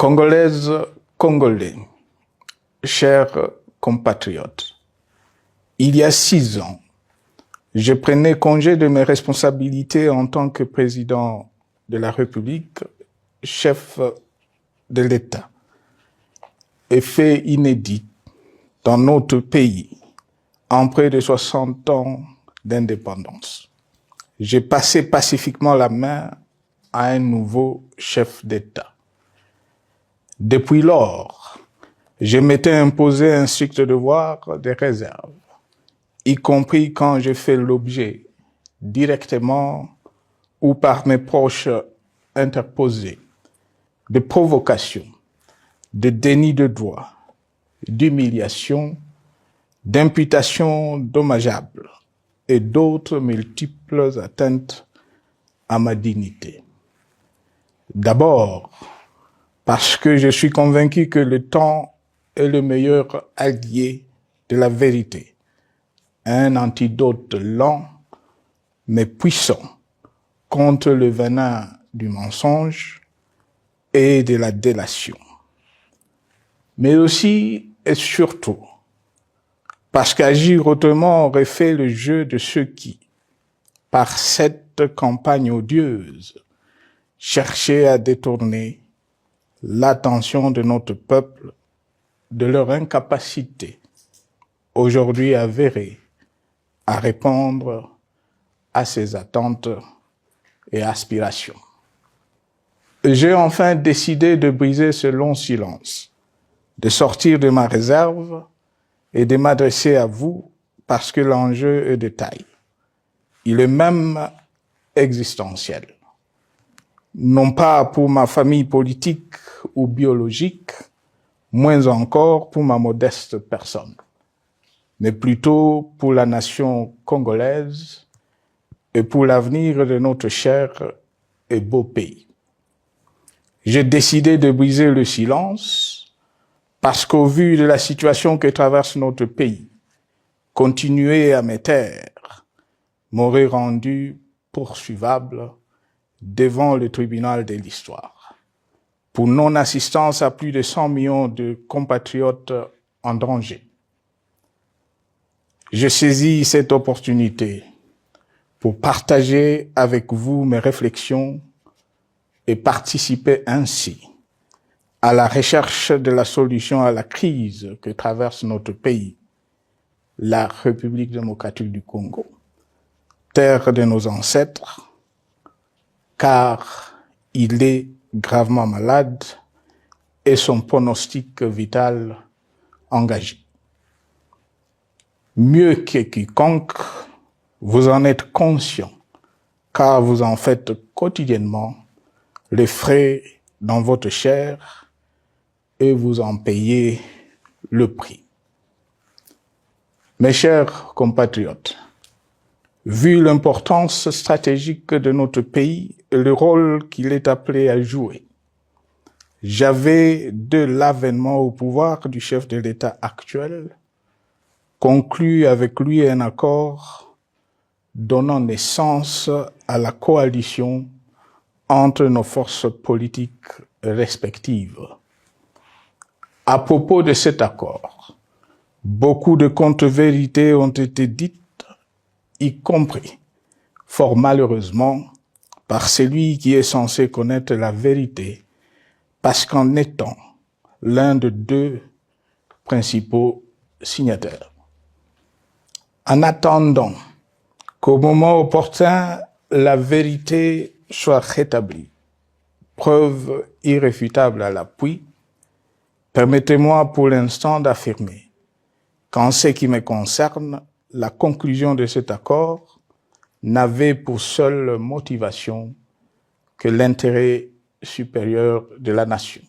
Congolaises, Congolais, chers compatriotes, il y a 6 ans, je prenais congé de mes responsabilités en tant que président de la République, chef de l'État. Et fait inédit dans notre pays, en près de 60 ans d'indépendance. J'ai passé pacifiquement la main à un nouveau chef d'État. Depuis lors, je m'étais imposé un strict devoir de réserve, y compris quand je fais l'objet, directement ou par mes proches interposés, de provocations, de déni de droit, d'humiliation, d'imputations dommageables et d'autres multiples atteintes à ma dignité. D'abord, parce que je suis convaincu que le temps est le meilleur allié de la vérité, un antidote lent mais puissant contre le venin du mensonge et de la délation. Mais aussi et surtout, parce qu'agir autrement aurait fait le jeu de ceux qui, par cette campagne odieuse, cherchaient à détourner l'attention de notre peuple de leur incapacité, aujourd'hui avérée, à répondre à ses attentes et aspirations. J'ai enfin décidé de briser ce long silence, de sortir de ma réserve et de m'adresser à vous parce que l'enjeu est de taille. Il est même existentiel. Non pas pour ma famille politique ou biologique, moins encore pour ma modeste personne, mais plutôt pour la nation congolaise et pour l'avenir de notre cher et beau pays. J'ai décidé de briser le silence parce qu'au vu de la situation que traverse notre pays, continuer à me taire m'aurait rendu poursuivable devant le tribunal de l'histoire pour non-assistance à plus de 100 millions de compatriotes en danger. Je saisis cette opportunité pour partager avec vous mes réflexions et participer ainsi à la recherche de la solution à la crise que traverse notre pays, la République démocratique du Congo, terre de nos ancêtres, car il est gravement malade et son pronostic vital engagé. Mieux que quiconque, vous en êtes conscient, car vous en faites quotidiennement les frais dans votre chair et vous en payez le prix. Mes chers compatriotes, vu l'importance stratégique de notre pays et le rôle qu'il est appelé à jouer, j'avais, de l'avènement au pouvoir du chef de l'État actuel, conclu avec lui un accord donnant naissance à la coalition entre nos forces politiques respectives. À propos de cet accord, beaucoup de contre-vérités ont été dites, y compris, fort malheureusement, par celui qui est censé connaître la vérité, parce qu'en étant l'un de 2 principaux signataires. En attendant qu'au moment opportun, la vérité soit rétablie, preuve irréfutable à l'appui, permettez-moi pour l'instant d'affirmer qu'en ce qui me concerne, la conclusion de cet accord n'avait pour seule motivation que l'intérêt supérieur de la nation.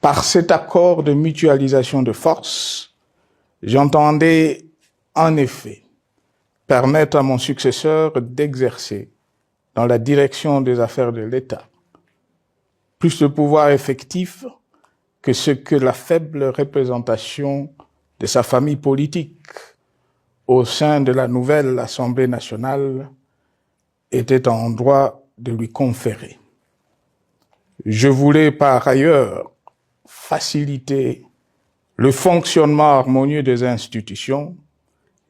Par cet accord de mutualisation de forces, j'entendais en effet permettre à mon successeur d'exercer dans la direction des affaires de l'État plus de pouvoir effectif que ce que la faible représentation de sa famille politique au sein de la nouvelle Assemblée nationale était en droit de lui conférer. Je voulais par ailleurs faciliter le fonctionnement harmonieux des institutions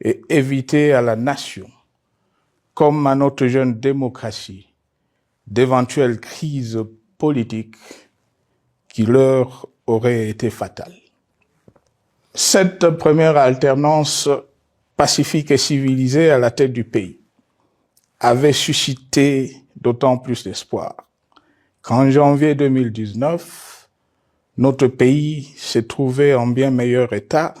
et éviter à la nation, comme à notre jeune démocratie, d'éventuelles crises politiques qui leur auraient été fatales. Cette première alternance pacifique et civilisée à la tête du pays avait suscité d'autant plus d'espoir qu'en janvier 2019, notre pays s'est trouvé en bien meilleur état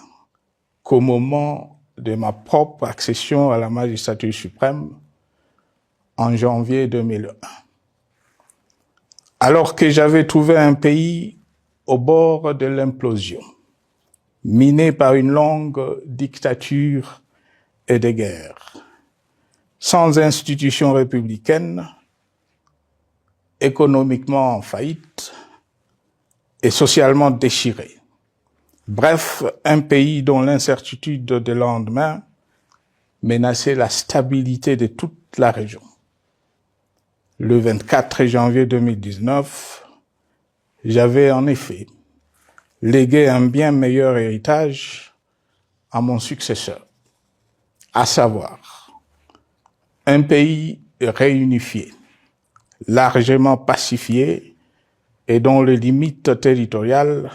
qu'au moment de ma propre accession à la magistrature suprême en janvier 2001. Alors que j'avais trouvé un pays au bord de l'implosion, miné par une longue dictature et des guerres, sans institutions républicaines, économiquement en faillite et socialement déchiré. Bref, un pays dont l'incertitude des lendemains menaçait la stabilité de toute la région. Le 24 janvier 2019, j'avais en effet légué un bien meilleur héritage à mon successeur, à savoir un pays réunifié, largement pacifié et dont les limites territoriales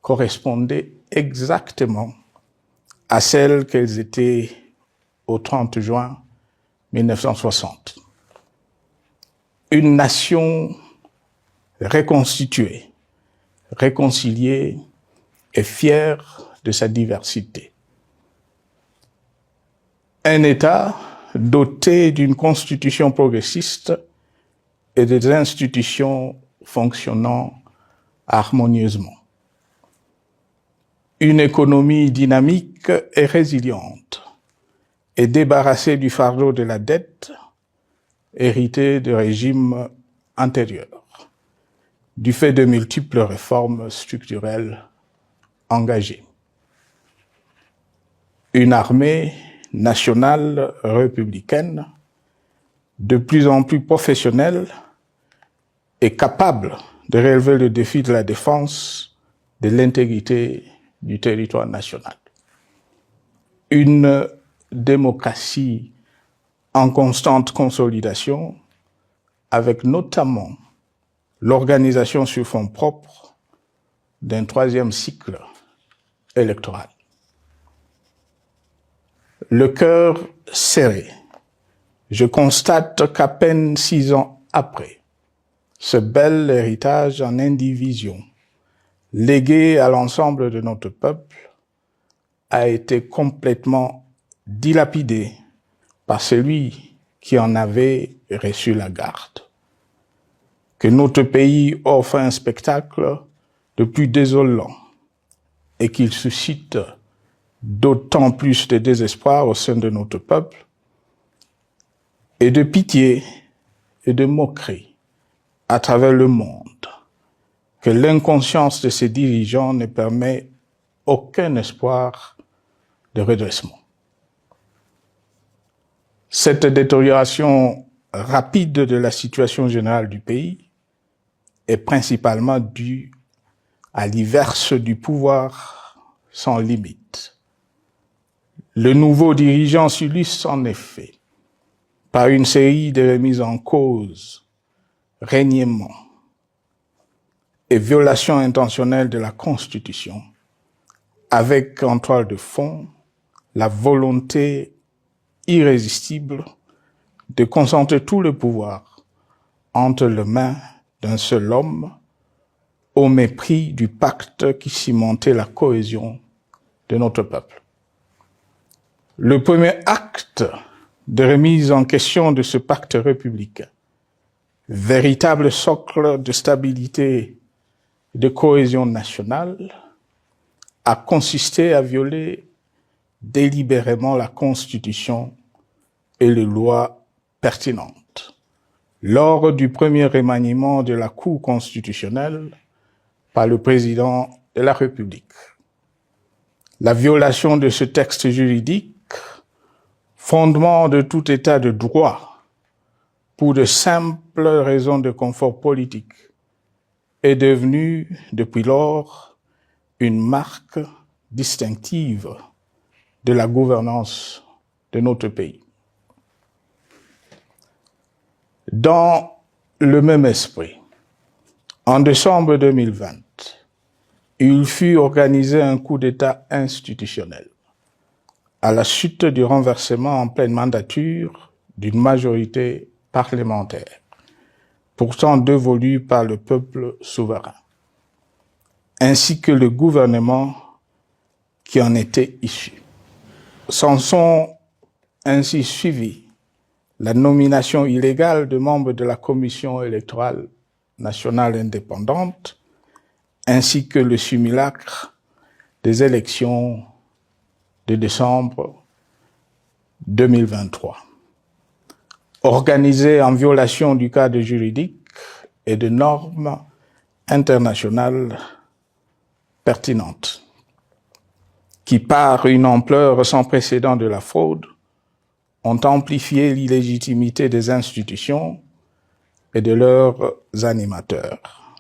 correspondaient exactement à celles qu'elles étaient au 30 juin 1960. Une nation reconstituée, réconciliée et fière de sa diversité. Un État doté d'une constitution progressiste et des institutions fonctionnant harmonieusement. Une économie dynamique et résiliente et débarrassée du fardeau de la dette hérité de régimes antérieurs, du fait de multiples réformes structurelles engagées. Une armée nationale républicaine de plus en plus professionnelle et capable de relever le défi de la défense de l'intégrité du territoire national. Une démocratie en constante consolidation, avec notamment l'organisation sur fonds propres d'un troisième cycle électoral. Le cœur serré, je constate qu'à peine 6 ans après, ce bel héritage en indivision, légué à l'ensemble de notre peuple, a été complètement dilapidé par celui qui en avait reçu la garde. Que notre pays offre un spectacle de plus désolant et qu'il suscite d'autant plus de désespoir au sein de notre peuple et de pitié et de moquerie à travers le monde, que l'inconscience de ses dirigeants ne permet aucun espoir de redressement. Cette détérioration rapide de la situation générale du pays est principalement due à l'iverse du pouvoir sans limite. Le nouveau dirigeant s'illustre en effet par une série de remises en cause, reniements et violations intentionnelles de la Constitution, avec en toile de fond la volonté irrésistible de concentrer tout le pouvoir entre les mains d'un seul homme au mépris du pacte qui cimentait la cohésion de notre peuple. Le premier acte de remise en question de ce pacte républicain, véritable socle de stabilité et de cohésion nationale, a consisté à violer délibérément la Constitution et les lois pertinentes lors du premier remaniement de la Cour constitutionnelle par le président de la République. La violation de ce texte juridique, fondement de tout état de droit, pour de simples raisons de confort politique est devenue, depuis lors, une marque distinctive de la gouvernance de notre pays. Dans le même esprit, en décembre 2020, il fut organisé un coup d'État institutionnel à la suite du renversement en pleine mandature d'une majorité parlementaire, pourtant dévolue par le peuple souverain, ainsi que le gouvernement qui en était issu. S'en sont ainsi suivis la nomination illégale de membres de la Commission électorale nationale indépendante, ainsi que le simulacre des élections de décembre 2023, organisées en violation du cadre juridique et de normes internationales pertinentes, qui, par une ampleur sans précédent de la fraude, ont amplifié l'illégitimité des institutions et de leurs animateurs.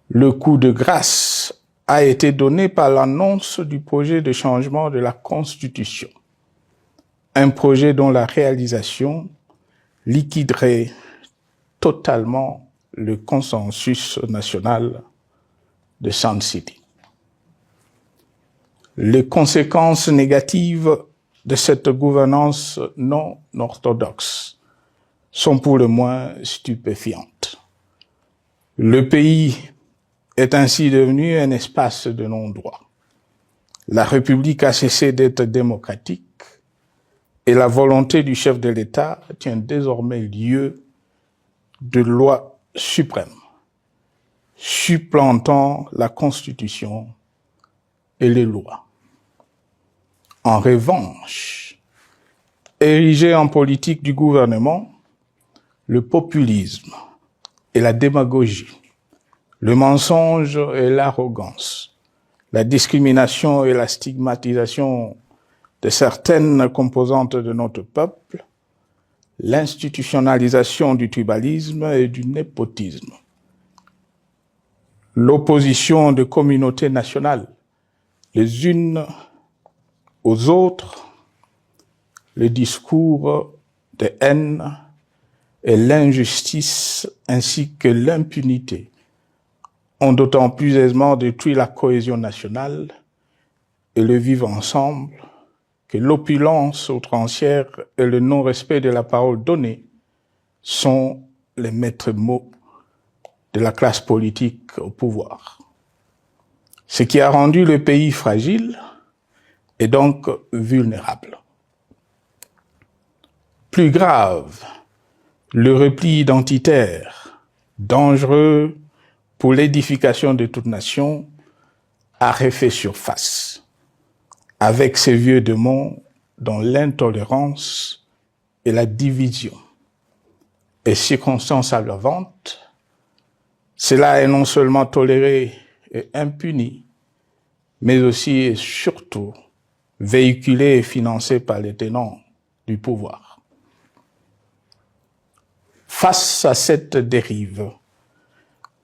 Le coup de grâce a été donné par l'annonce du projet de changement de la Constitution, un projet dont la réalisation liquiderait totalement le consensus national de Sun City. Les conséquences négatives de cette gouvernance non orthodoxe sont pour le moins stupéfiantes. Le pays est ainsi devenu un espace de non-droit. La République a cessé d'être démocratique et la volonté du chef de l'État tient désormais lieu de loi suprême, supplantant la Constitution et les lois. En revanche, érigé en politique du gouvernement, le populisme et la démagogie, le mensonge et l'arrogance, la discrimination et la stigmatisation de certaines composantes de notre peuple, l'institutionnalisation du tribalisme et du népotisme, l'opposition de communautés nationales, les unes aux autres, le discours de haine et l'injustice ainsi que l'impunité ont d'autant plus aisément détruit la cohésion nationale et le vivre ensemble que l'opulence outrancière et le non-respect de la parole donnée sont les maîtres mots de la classe politique au pouvoir. Ce qui a rendu le pays fragile et donc vulnérable. Plus grave, le repli identitaire, dangereux pour l'édification de toute nation, a refait surface, avec ses vieux démons dont l'intolérance et la division est circonstance aggravante. Cela est non seulement toléré et impuni, mais aussi et surtout véhiculé et financé par les tenants du pouvoir. Face à cette dérive,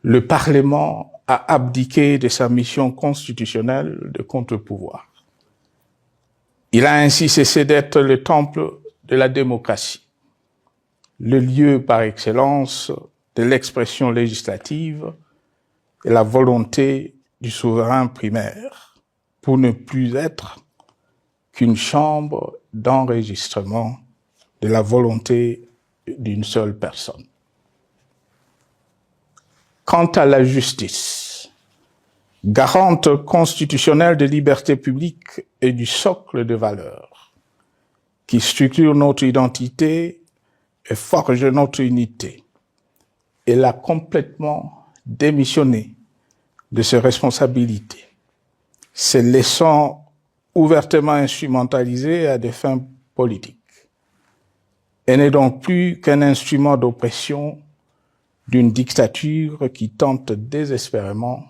le Parlement a abdiqué de sa mission constitutionnelle de contre-pouvoir. Il a ainsi cessé d'être le temple de la démocratie, le lieu par excellence de l'expression législative et la volonté du souverain primaire, pour ne plus être qu'une chambre d'enregistrement de la volonté d'une seule personne. Quant à la justice, garante constitutionnelle de liberté publique et du socle de valeurs, qui structure notre identité et forge notre unité, elle a complètement démissionné de ses responsabilités, se laissant ouvertement instrumentalisée à des fins politiques. Elle n'est donc plus qu'un instrument d'oppression d'une dictature qui tente désespérément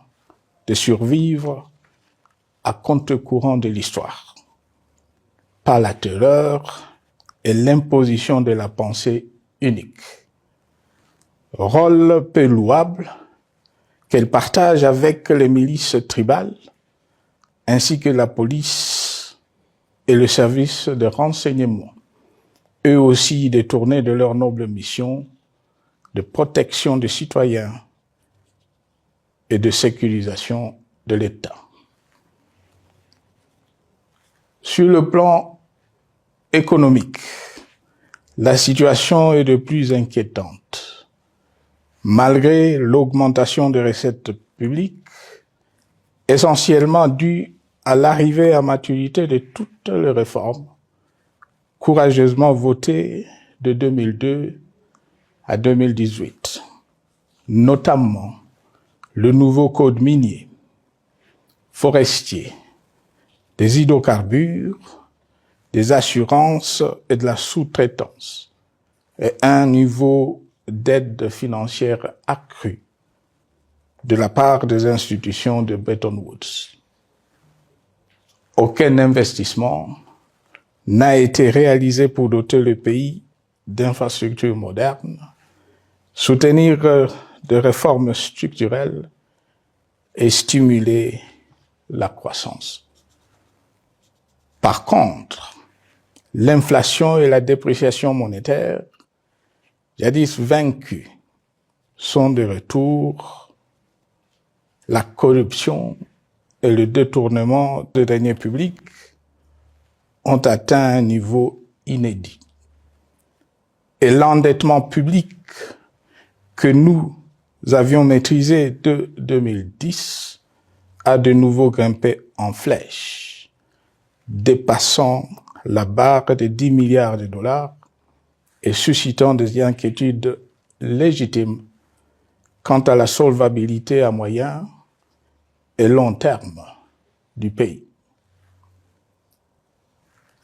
de survivre à contre-courant de l'histoire, par la terreur et l'imposition de la pensée unique. Rôle peu louable, qu'elle partage avec les milices tribales, ainsi que la police et le service de renseignement, eux aussi détournés de leur noble mission de protection des citoyens et de sécurisation de l'État. Sur le plan économique, la situation est de plus inquiétante. Malgré l'augmentation des recettes publiques, essentiellement due à l'arrivée à maturité de toutes les réformes courageusement votées de 2002 à 2018, notamment le nouveau code minier, forestier, des hydrocarbures, des assurances et de la sous-traitance, et un niveau d'aide financière accru de la part des institutions de Bretton Woods. Aucun investissement n'a été réalisé pour doter le pays d'infrastructures modernes, soutenir des réformes structurelles et stimuler la croissance. Par contre, l'inflation et la dépréciation monétaire, jadis vaincues, sont de retour. La corruption et le détournement de deniers publics ont atteint un niveau inédit. Et l'endettement public que nous avions maîtrisé de 2010 a de nouveau grimpé en flèche, dépassant la barre de 10 milliards de dollars et suscitant des inquiétudes légitimes quant à la solvabilité à moyen et long terme du pays.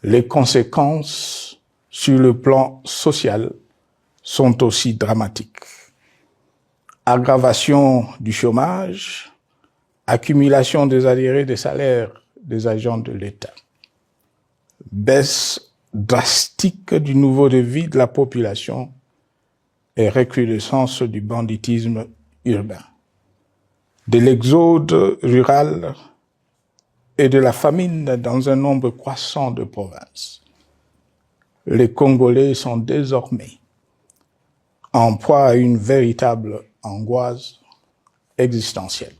Les conséquences sur le plan social sont aussi dramatiques. Aggravation du chômage, accumulation des arriérés des salaires des agents de l'État, baisse drastique du niveau de vie de la population et recrudescence du banditisme urbain, de l'exode rural et de la famine dans un nombre croissant de provinces. Les Congolais sont désormais en proie à une véritable angoisse existentielle.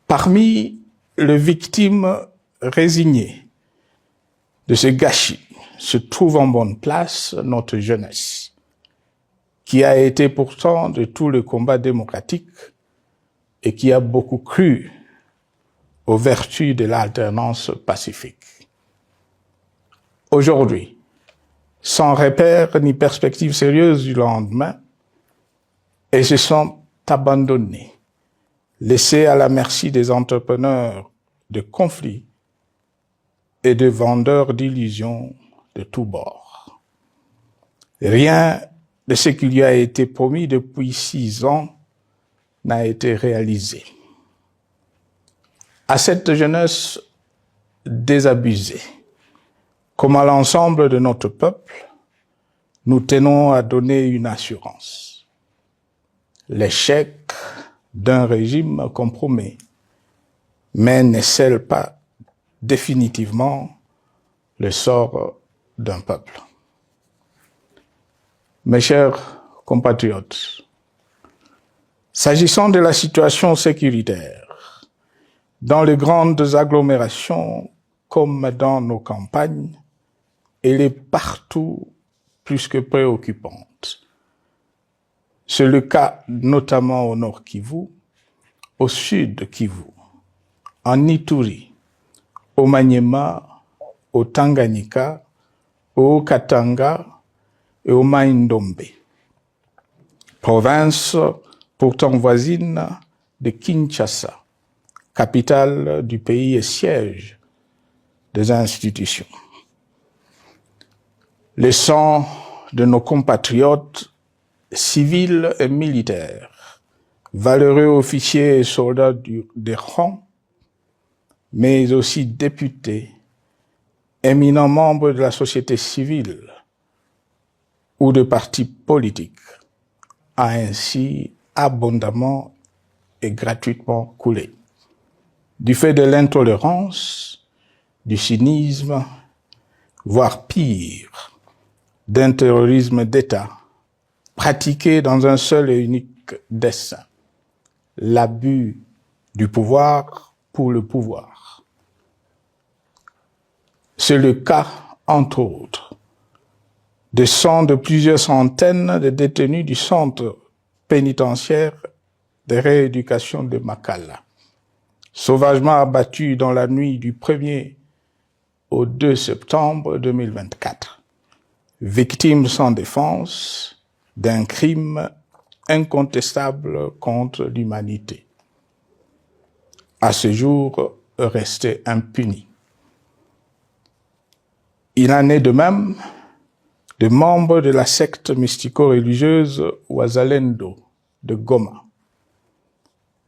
Parmi les victimes résignées de ce gâchis se trouve en bonne place notre jeunesse, qui a été pourtant de tout le combat démocratique et qui a beaucoup cru aux vertus de l'alternance pacifique. Aujourd'hui, sans repère ni perspective sérieuse du lendemain, ils se sont abandonnés, laissés à la merci des entrepreneurs de conflits et de vendeurs d'illusions de tous bords. Rien de ce qui lui a été promis depuis 6 ans n'a été réalisé. À cette jeunesse désabusée, comme à l'ensemble de notre peuple, nous tenons à donner une assurance. L'échec d'un régime compromet, mais ne scelle pas définitivement le sort d'un peuple. Mes chers compatriotes, s'agissant de la situation sécuritaire, dans les grandes agglomérations comme dans nos campagnes, elle est partout plus que préoccupante. C'est le cas notamment au nord Kivu, au sud Kivu, en Ituri, au Maniema, au Tanganyika, au Katanga et au Mai-Ndombe, province pourtant voisine de Kinshasa, capitale du pays et siège des institutions. Le sang de nos compatriotes civils et militaires, valeureux officiers et soldats des rangs, mais aussi députés, éminents membres de la société civile ou de partis politiques, a ainsi abondamment et gratuitement coulé. Du fait de l'intolérance, du cynisme, voire pire, d'un terrorisme d'État pratiqué dans un seul et unique dessein, l'abus du pouvoir pour le pouvoir. C'est le cas, entre autres, de plusieurs centaines de détenus du centre pénitentiaire de rééducation de Makala, sauvagement abattus dans la nuit du 1er au 2 septembre 2024, victimes sans défense d'un crime incontestable contre l'humanité, à ce jour restés impunis. Il en est de même de membres de la secte mystico-religieuse Wazalendo de Goma,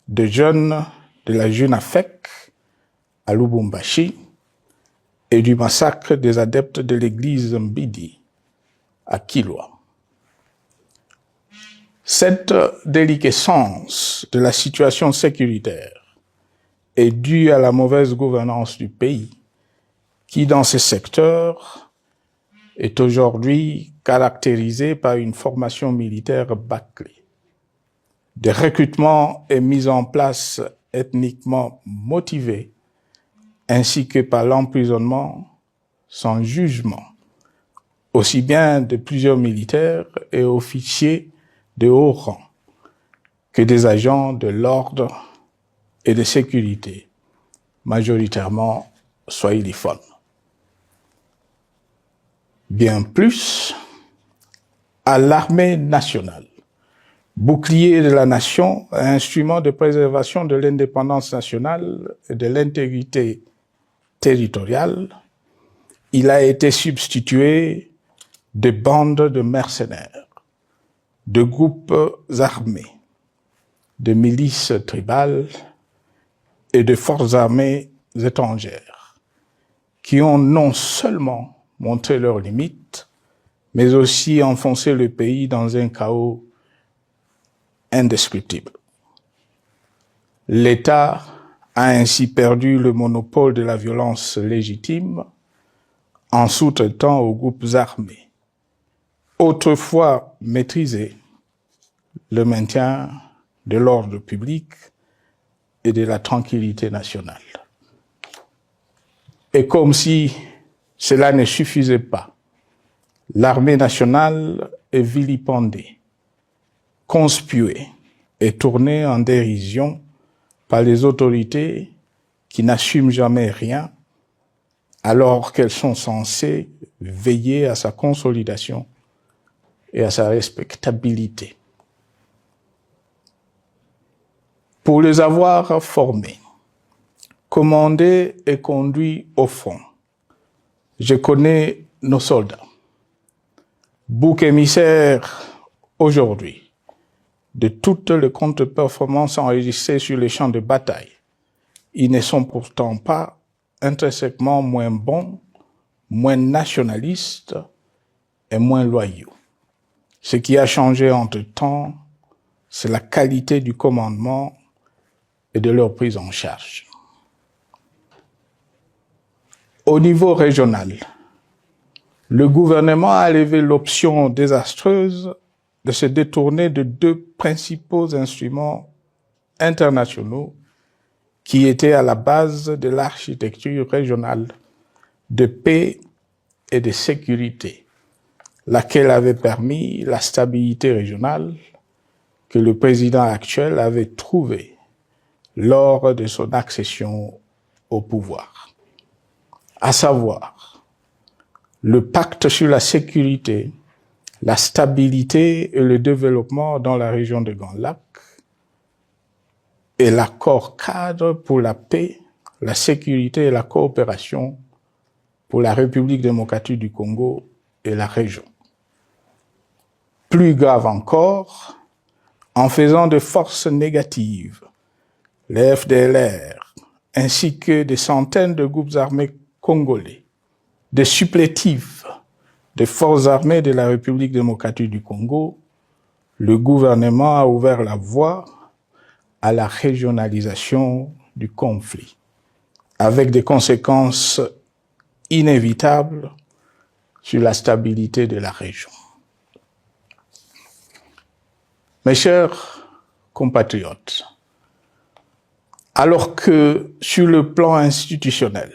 de jeunes de la Junafek à Lubumbashi et du massacre des adeptes de l'église Mbidi à Kilwa. Cette déliquescence de la situation sécuritaire est due à la mauvaise gouvernance du pays qui, dans ces secteurs, est aujourd'hui caractérisée par une formation militaire bâclée, des recrutements et mises en place ethniquement motivés, ainsi que par l'emprisonnement sans jugement, aussi bien de plusieurs militaires et officiers de haut rang que des agents de l'ordre et de sécurité, majoritairement swahiliphones. Bien plus, à l'armée nationale, bouclier de la nation, instrument de préservation de l'indépendance nationale et de l'intégrité territoriale, il a été substitué de bandes de mercenaires, de groupes armés, de milices tribales et de forces armées étrangères, qui ont non seulement montré leurs limites, mais aussi enfoncé le pays dans un chaos indescriptible. L'État a ainsi perdu le monopole de la violence légitime en sous-traitant aux groupes armés, autrefois maîtrisés, le maintien de l'ordre public et de la tranquillité nationale. Et comme si cela ne suffisait pas, l'armée nationale est vilipendée, conspuée et tournée en dérision par les autorités qui n'assument jamais rien, alors qu'elles sont censées veiller à sa consolidation et à sa respectabilité. Pour les avoir formés, commandés et conduits au front, je connais nos soldats, boucs émissaires aujourd'hui de toutes les contre-performances enregistrées sur les champs de bataille. Ils ne sont pourtant pas intrinsèquement moins bons, moins nationalistes et moins loyaux. Ce qui a changé entre-temps, c'est la qualité du commandement et de leur prise en charge. Au niveau régional, le gouvernement a levé l'option désastreuse de se détourner de deux principaux instruments internationaux qui étaient à la base de l'architecture régionale de paix et de sécurité, laquelle avait permis la stabilité régionale que le président actuel avait trouvée lors de son accession au pouvoir. À savoir, le pacte sur la sécurité, la stabilité et le développement dans la région de Grand Lac et l'accord cadre pour la paix, la sécurité et la coopération pour la République démocratique du Congo et la région. Plus grave encore, en faisant de forces négatives, les FDLR, ainsi que des centaines de groupes armés congolais, des supplétifs des forces armées de la République démocratique du Congo, le gouvernement a ouvert la voie à la régionalisation du conflit, avec des conséquences inévitables sur la stabilité de la région. Mes chers compatriotes, alors que sur le plan institutionnel,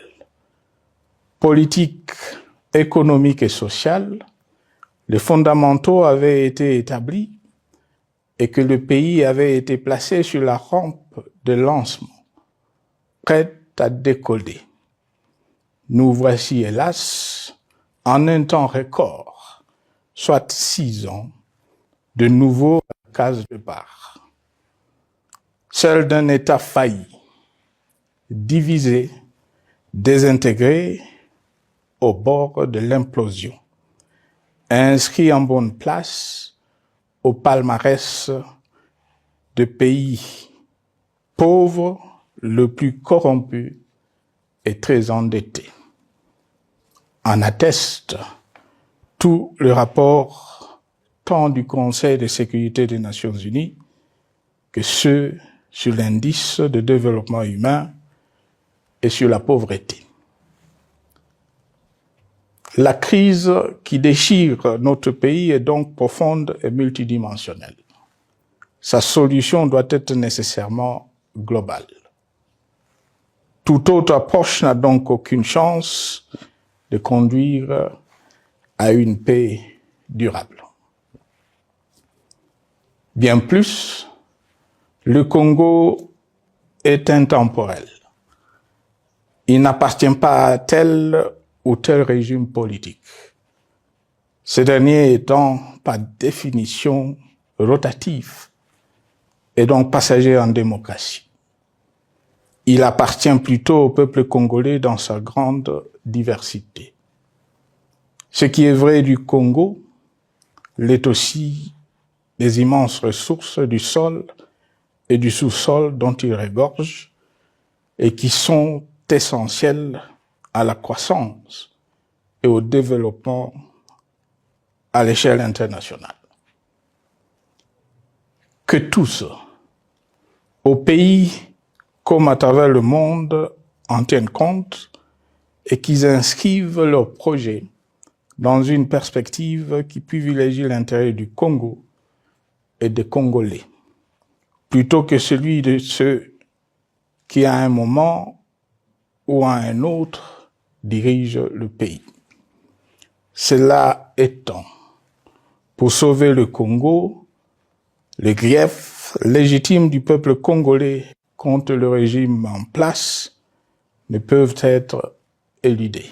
politique, économique et social, les fondamentaux avaient été établis et que le pays avait été placé sur la rampe de lancement, prêt à décoller. Nous voici, hélas, en un temps record, soit 6 ans, de nouveau à la case départ. Seul d'un État failli, divisé, désintégré, au bord de l'implosion, inscrit en bonne place au palmarès de pays pauvres, le plus corrompu et très endetté. En atteste tout le rapport tant du Conseil de sécurité des Nations Unies que ceux sur l'indice de développement humain et sur la pauvreté. La crise qui déchire notre pays est donc profonde et multidimensionnelle. Sa solution doit être nécessairement globale. Toute autre approche n'a donc aucune chance de conduire à une paix durable. Bien plus, le Congo est intemporel. Il n'appartient pas à tel ou tel régime politique. Ce dernier étant par définition rotatif et donc passager en démocratie. Il appartient plutôt au peuple congolais dans sa grande diversité. Ce qui est vrai du Congo l'est aussi des immenses ressources du sol et du sous-sol dont il regorge et qui sont essentielles à la croissance et au développement à l'échelle internationale. Que tous, au pays comme à travers le monde, en tiennent compte et qu'ils inscrivent leurs projets dans une perspective qui privilégie l'intérêt du Congo et des Congolais, plutôt que celui de ceux qui, à un moment ou à un autre, dirigent le pays. Cela étant, pour sauver le Congo, les griefs légitimes du peuple congolais contre le régime en place ne peuvent être éludés.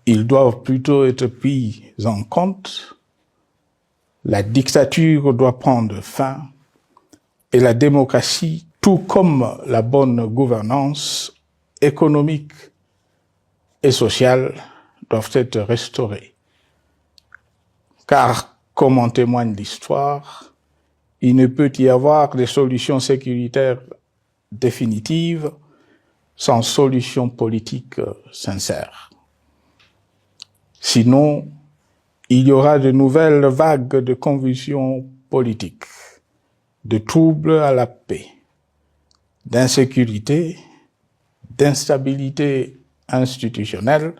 Ils doivent plutôt être pris en compte. La dictature doit prendre fin et la démocratie, tout comme la bonne gouvernance économique et sociale, doivent être restaurées. Car, comme en témoigne l'histoire, il ne peut y avoir de solution sécuritaire définitive sans solution politique sincère. Sinon, il y aura de nouvelles vagues de convulsions politiques, de troubles à la paix, d'insécurité, d'instabilité institutionnelle,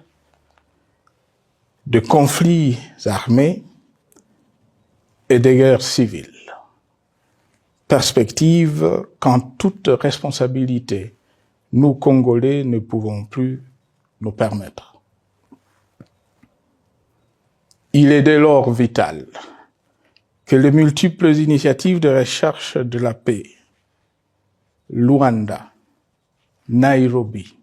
de conflits armés et de guerres civiles. Perspective qu'en toute responsabilité, nous, Congolais, ne pouvons plus nous permettre. Il est dès lors vital que les multiples initiatives de recherche de la paix, Luanda, Nairobi,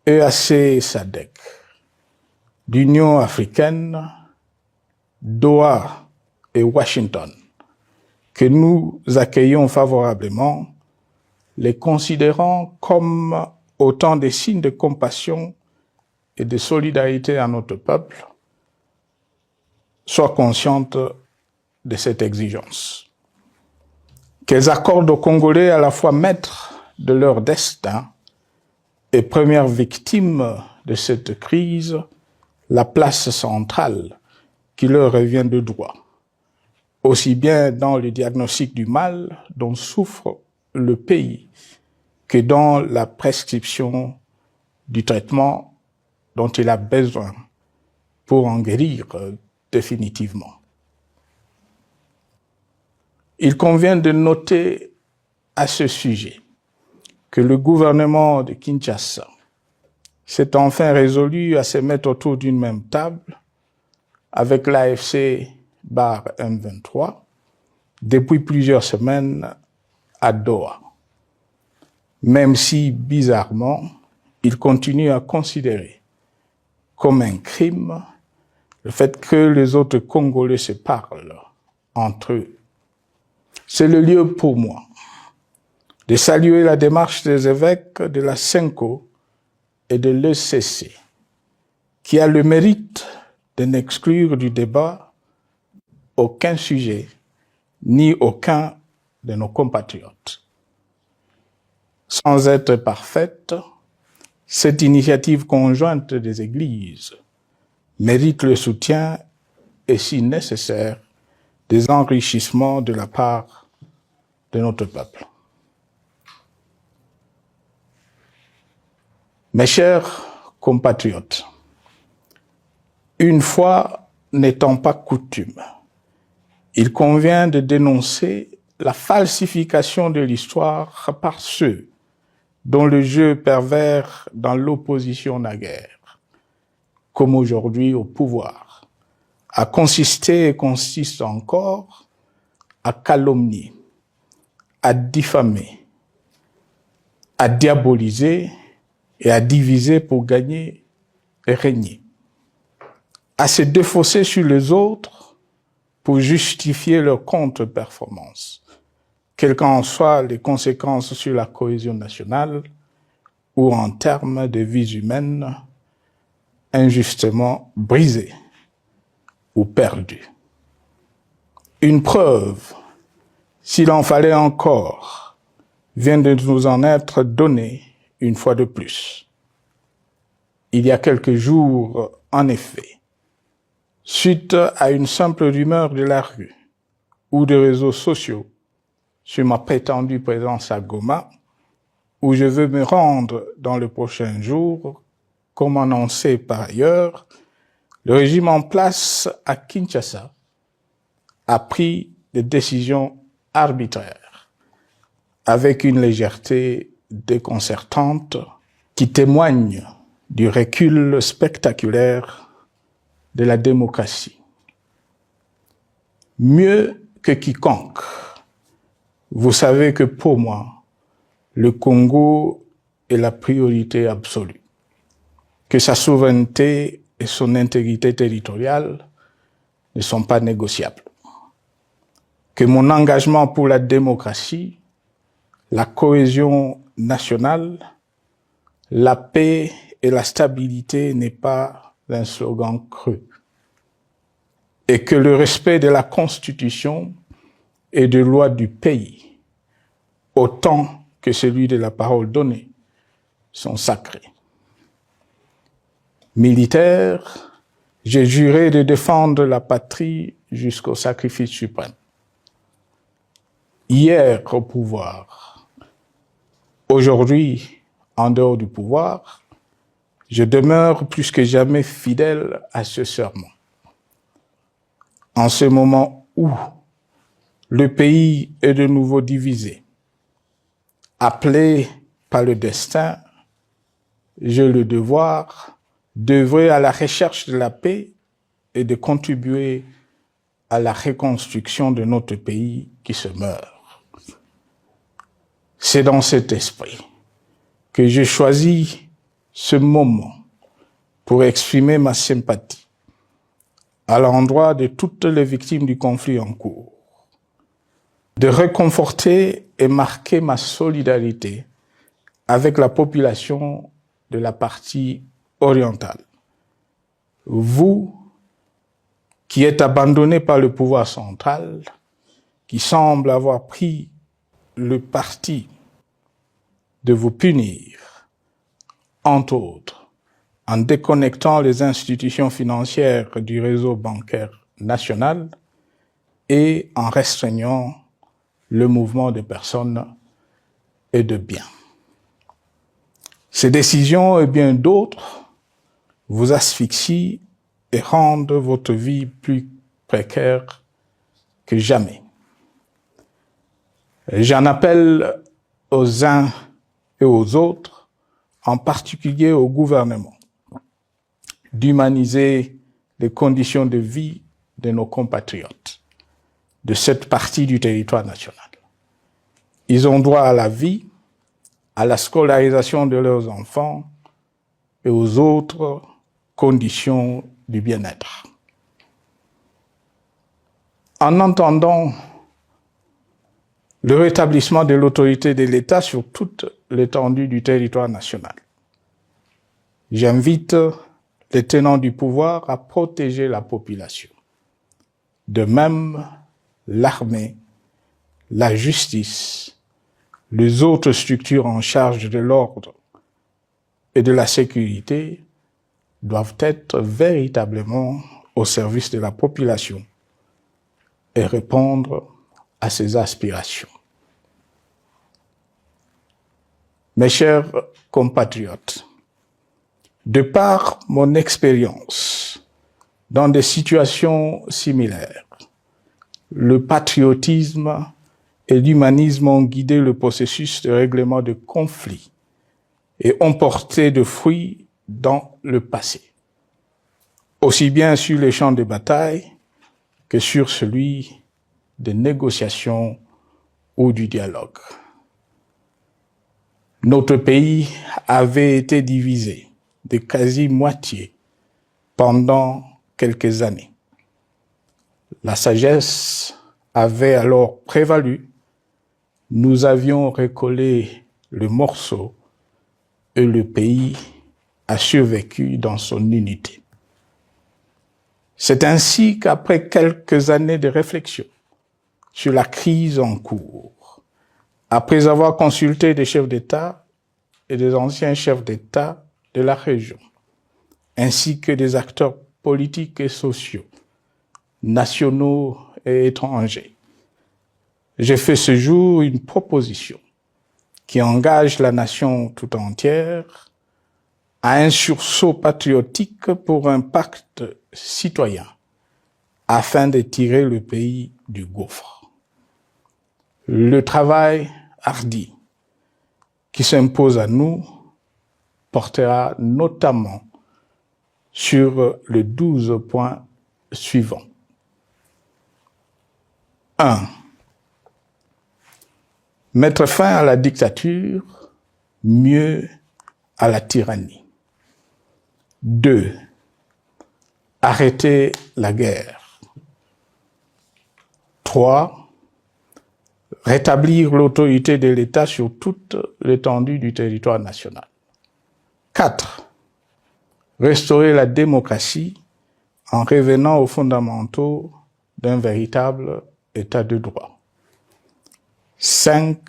EAC SADC, l'Union africaine, Doha et Washington, que nous accueillons favorablement, les considérant comme autant de signes de compassion et de solidarité à notre peuple, soient conscientes de cette exigence. Qu'elles accordent aux Congolais à la fois maîtres de leur destin et premières victimes de cette crise la place centrale qui leur revient de droit, aussi bien dans le diagnostic du mal dont souffre le pays que dans la prescription du traitement dont il a besoin pour en guérir définitivement. Il convient de noter à ce sujet que le gouvernement de Kinshasa s'est enfin résolu à se mettre autour d'une même table avec l'AFC/M23 depuis plusieurs semaines à Doha, même si, bizarrement, il continue à considérer comme un crime le fait que les autres Congolais se parlent entre eux. C'est le lieu pour moi de saluer la démarche des évêques de la CENCO et de l'ECC, qui a le mérite de n'exclure du débat aucun sujet, ni aucun de nos compatriotes. Sans être parfaite, cette initiative conjointe des Églises mérite le soutien et, si nécessaire, des enrichissements de la part de notre peuple. Mes chers compatriotes, une fois n'étant pas coutume, il convient de dénoncer la falsification de l'histoire par ceux dont le jeu pervers dans l'opposition naguère, comme aujourd'hui au pouvoir, a consisté et consiste encore à calomnier, à diffamer, à diaboliser et à diviser pour gagner et régner, à se défausser sur les autres pour justifier leur contre-performance, quelles qu'en soient les conséquences sur la cohésion nationale ou en termes de vies humaines injustement brisées ou perdues. Une preuve, s'il en fallait encore, vient de nous en être donnée une fois de plus. Il y a quelques jours, en effet, suite à une simple rumeur de la rue ou des réseaux sociaux sur ma prétendue présence à Goma, où je veux me rendre dans le prochain jour, comme annoncé par ailleurs, le régime en place à Kinshasa a pris des décisions arbitraires, avec une légèreté déconcertante qui témoigne du recul spectaculaire de la démocratie. Mieux que quiconque, vous savez que pour moi, le Congo est la priorité absolue, que sa souveraineté et son intégrité territoriale ne sont pas négociables, que mon engagement pour la démocratie, la cohésion nationale, la paix et la stabilité n'est pas un slogan creux, et que le respect de la Constitution et des lois du pays, autant que celui de la parole donnée, sont sacrés. Militaire, j'ai juré de défendre la patrie jusqu'au sacrifice suprême. Hier au pouvoir, aujourd'hui en dehors du pouvoir, je demeure plus que jamais fidèle à ce serment. En ce moment où le pays est de nouveau divisé, appelé par le destin, j'ai le devoir d'œuvrer à la recherche de la paix et de contribuer à la reconstruction de notre pays qui se meurt. C'est dans cet esprit que j'ai choisi ce moment pour exprimer ma sympathie à l'endroit de toutes les victimes du conflit en cours, de réconforter et marquer ma solidarité avec la population de la partie orientale. Vous, qui êtes abandonnés par le pouvoir central, qui semble avoir pris le parti de vous punir, entre autres, en déconnectant les institutions financières du réseau bancaire national et en restreignant le mouvement de personnes et de biens. Ces décisions et bien d'autres vous asphyxient et rendent votre vie plus précaire que jamais. J'en appelle aux uns et aux autres, en particulier au gouvernement, d'humaniser les conditions de vie de nos compatriotes de cette partie du territoire national. Ils ont droit à la vie, à la scolarisation de leurs enfants et aux autres conditions du bien-être. En entendant le rétablissement de l'autorité de l'État sur toute l'étendue du territoire national, j'invite les tenants du pouvoir à protéger la population. De même, l'armée, la justice, les autres structures en charge de l'ordre et de la sécurité doivent être véritablement au service de la population et répondre à ses aspirations. Mes chers compatriotes, de par mon expérience dans des situations similaires, le patriotisme et l'humanisme ont guidé le processus de règlement de conflits et ont porté de fruits dans le passé, aussi bien sur les champs de bataille que sur celui des négociations ou du dialogue. Notre pays avait été divisé de quasi-moitié pendant quelques années. La sagesse avait alors prévalu. Nous avions recollé le morceau et le pays a survécu dans son unité. C'est ainsi qu'après quelques années de réflexion sur la crise en cours, après avoir consulté des chefs d'État et des anciens chefs d'État de la région, ainsi que des acteurs politiques et sociaux, nationaux et étrangers, j'ai fait ce jour une proposition qui engage la nation tout entière à un sursaut patriotique pour un pacte citoyen afin de tirer le pays du gouffre. Le travail hardi qui s'impose à nous portera notamment sur les 12 points suivants. 1. Mettre fin à la dictature, mieux à la tyrannie. 2. Arrêter la guerre. 3. Rétablir l'autorité de l'État sur toute l'étendue du territoire national. 4. Restaurer la démocratie en revenant aux fondamentaux d'un véritable État de droit. 5.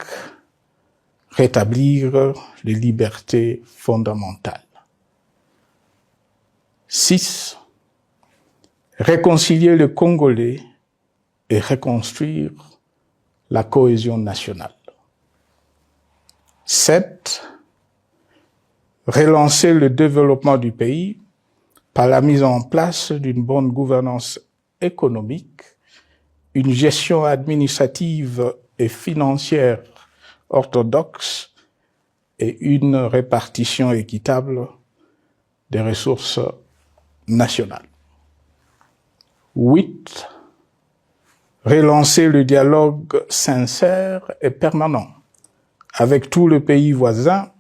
Rétablir les libertés fondamentales. 6. Réconcilier le Congolais et reconstruire la cohésion nationale. 7. Relancer le développement du pays par la mise en place d'une bonne gouvernance économique, une gestion administrative et financière orthodoxe et une répartition équitable des ressources nationales. 8. Relancer le dialogue sincère et permanent avec tous les pays voisins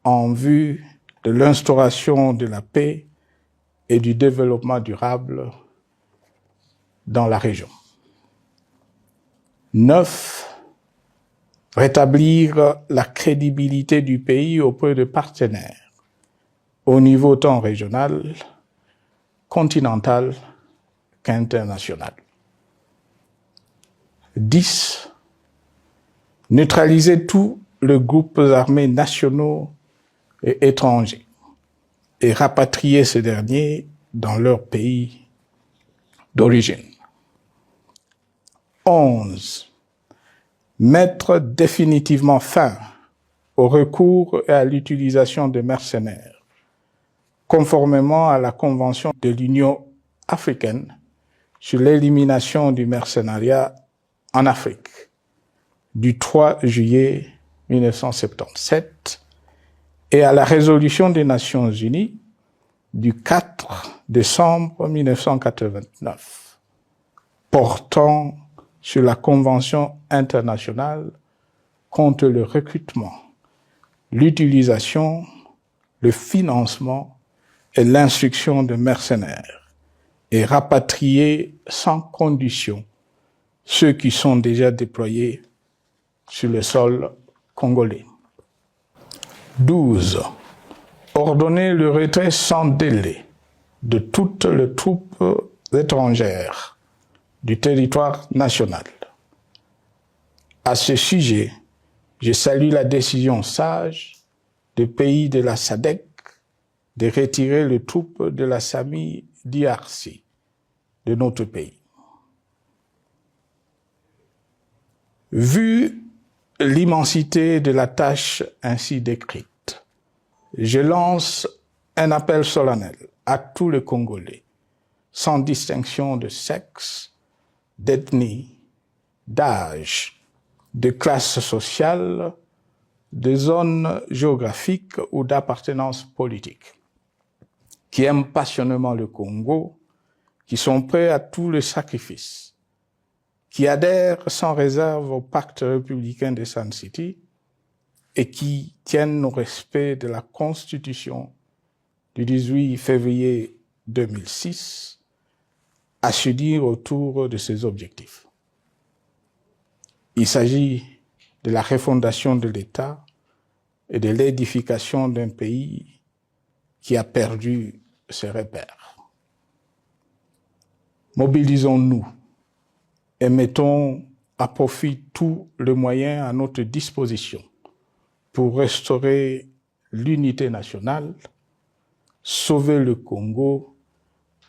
en vue de l'instauration de la paix et du développement durable dans la région. 9. Rétablir la crédibilité du pays auprès de partenaires au niveau tant régional, continental qu'international. 10. Neutraliser tous les groupes armés nationaux et étrangers et rapatrier ces derniers dans leur pays d'origine. 11. Mettre définitivement fin au recours et à l'utilisation de mercenaires, conformément à la Convention de l'Union africaine sur l'élimination du mercenariat en Afrique du 3 juillet 1977 et à la résolution des Nations Unies du 4 décembre 1989 portant sur la Convention internationale contre le recrutement, l'utilisation, le financement et l'instruction de mercenaires et rapatrier sans condition ceux qui sont déjà déployés sur le sol congolais. 12. Ordonner le retrait sans délai de toutes les troupes étrangères du territoire national. À ce sujet, je salue la décision sage des pays de la SADC de retirer les troupes de la SAMI DRC de notre pays. Vu l'immensité de la tâche ainsi décrite, je lance un appel solennel à tous les Congolais, sans distinction de sexe, d'ethnie, d'âge, de classe sociale, de zone géographique ou d'appartenance politique, qui aiment passionnément le Congo, qui sont prêts à tous les sacrifices, qui adhèrent sans réserve au pacte républicain de Sun City et qui tiennent au respect de la Constitution du 18 février 2006, à se dire autour de ces objectifs. Il s'agit de la refondation de l'État et de l'édification d'un pays qui a perdu ses repères. Mobilisons-nous et mettons à profit tous les moyens à notre disposition pour restaurer l'unité nationale, sauver le Congo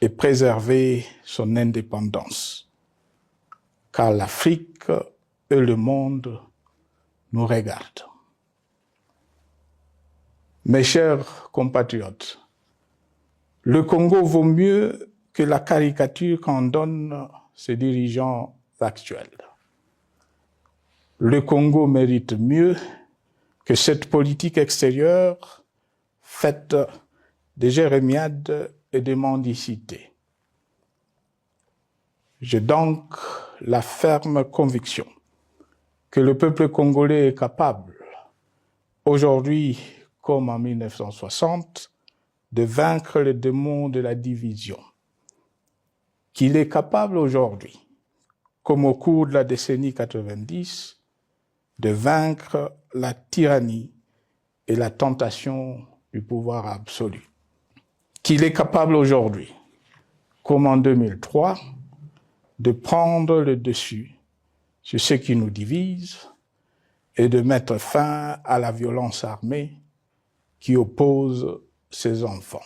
et préserver son indépendance. Car l'Afrique et le monde nous regardent. Mes chers compatriotes, le Congo vaut mieux que la caricature qu'en donnent ses dirigeants actuels. Le Congo mérite mieux que cette politique extérieure faite de jérémiades et de mendicité. J'ai donc la ferme conviction que le peuple congolais est capable, aujourd'hui comme en 1960, de vaincre le démon de la division, qu'il est capable aujourd'hui, comme au cours de la décennie 90, de vaincre la tyrannie et la tentation du pouvoir absolu. Qu'il est capable aujourd'hui, comme en 2003, de prendre le dessus sur ce qui nous divise et de mettre fin à la violence armée qui oppose ses enfants.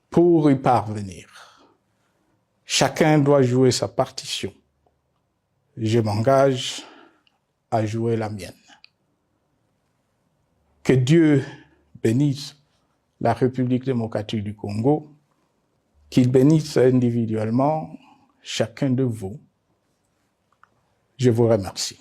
Pour y parvenir, chacun doit jouer sa partition. Je m'engage à jouer la mienne. Que Dieu bénisse la République démocratique du Congo, qu'il bénisse individuellement chacun de vous. Je vous remercie.